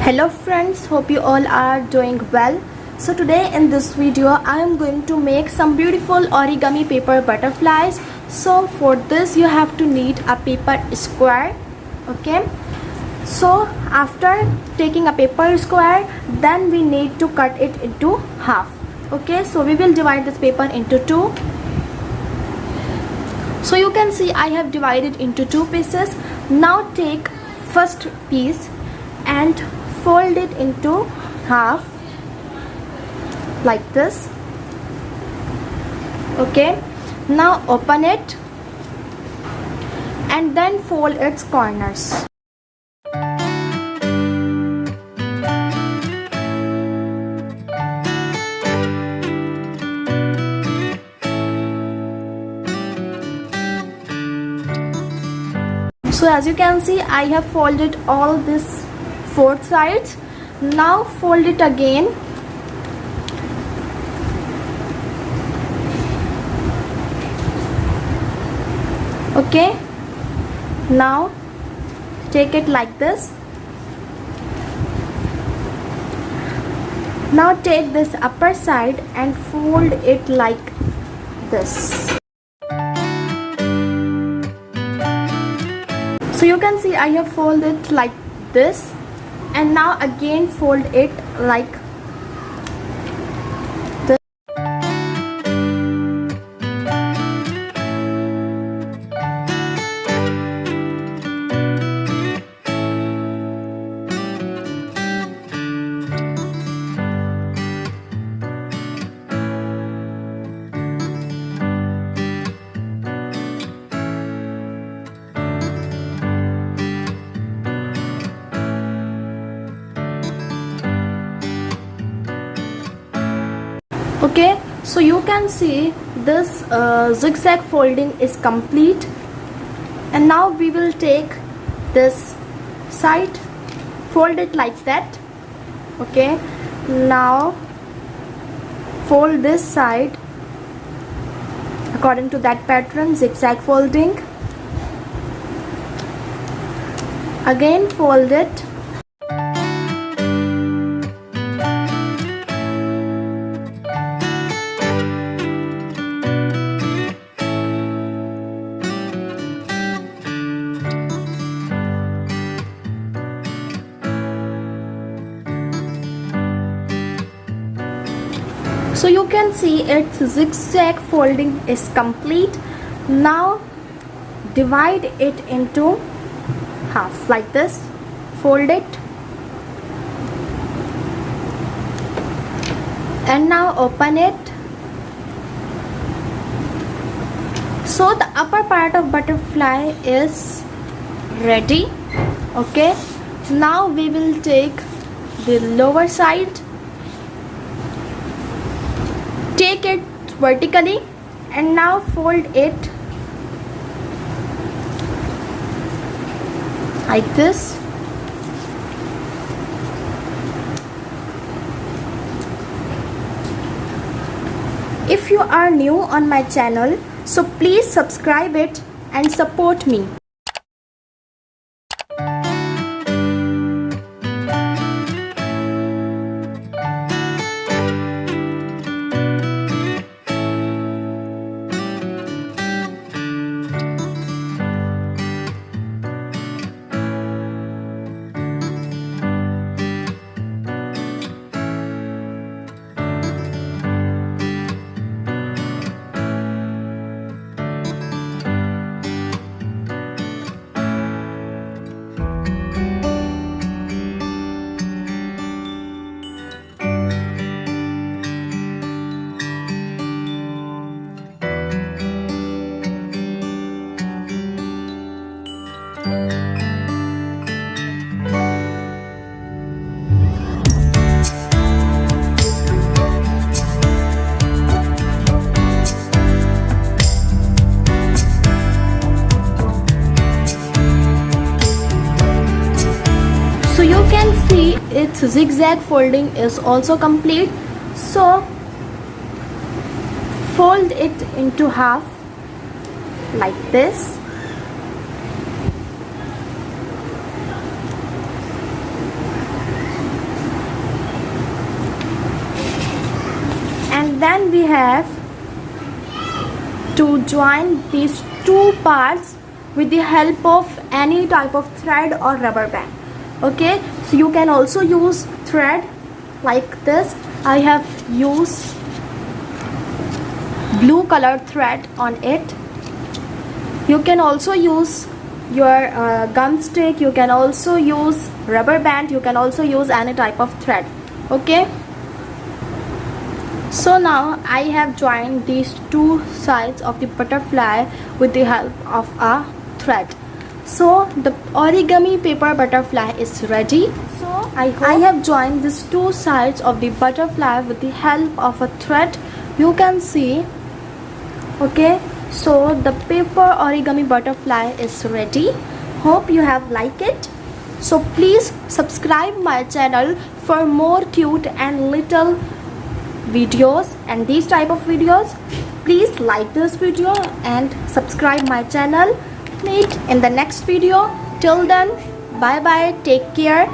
Hello friends, hope you all are doing well. So today in this video I am going to make some beautiful origami paper butterflies. So for this you have to need a paper square. Okay, so after taking a paper square, then we need to cut it into half. Okay, so we will divide this paper into two. So you can see I have divided into two pieces. Now take first piece and fold it into half like this. Okay, now open it and then fold its corners. So as you can see, I have folded all this four sides. Now fold it again. Okay, now take it like this. Now take this upper side and fold it like this. So you can see I have folded it like this, and now again fold it like this. Okay, so you can see this zigzag folding is complete, and now we will take this side, fold it like that. Okay, now fold this side according to that pattern, zigzag folding. Again fold it. So you can see its zigzag folding is complete. Now divide it into half like this. Fold it. And now open it. So the upper part of butterfly is ready. Okay. Now we will take the lower side. Take it vertically and now fold it like this. If you are new on my channel, so please subscribe it and support me. So you can see its zigzag folding is also complete. So fold it into half like this. then we have to join these two parts with the help of any type of thread or rubber band. Okay, so you can also use thread like this. I have used blue colored thread on it. You can also use your gum stick, you can also use rubber band, you can also use any type of thread. Okay, so now I have joined these two sides of the butterfly with the help of a thread. So the origami paper butterfly is ready. So I have joined these two sides of the butterfly with the help of a thread. You can see. Okay, so the paper origami butterfly is ready. Hope you have liked it. So please subscribe my channel for more cute and little videos and these type of videos. Please like this video and subscribe my channel. Meet in the next video. Till then, bye bye, take care.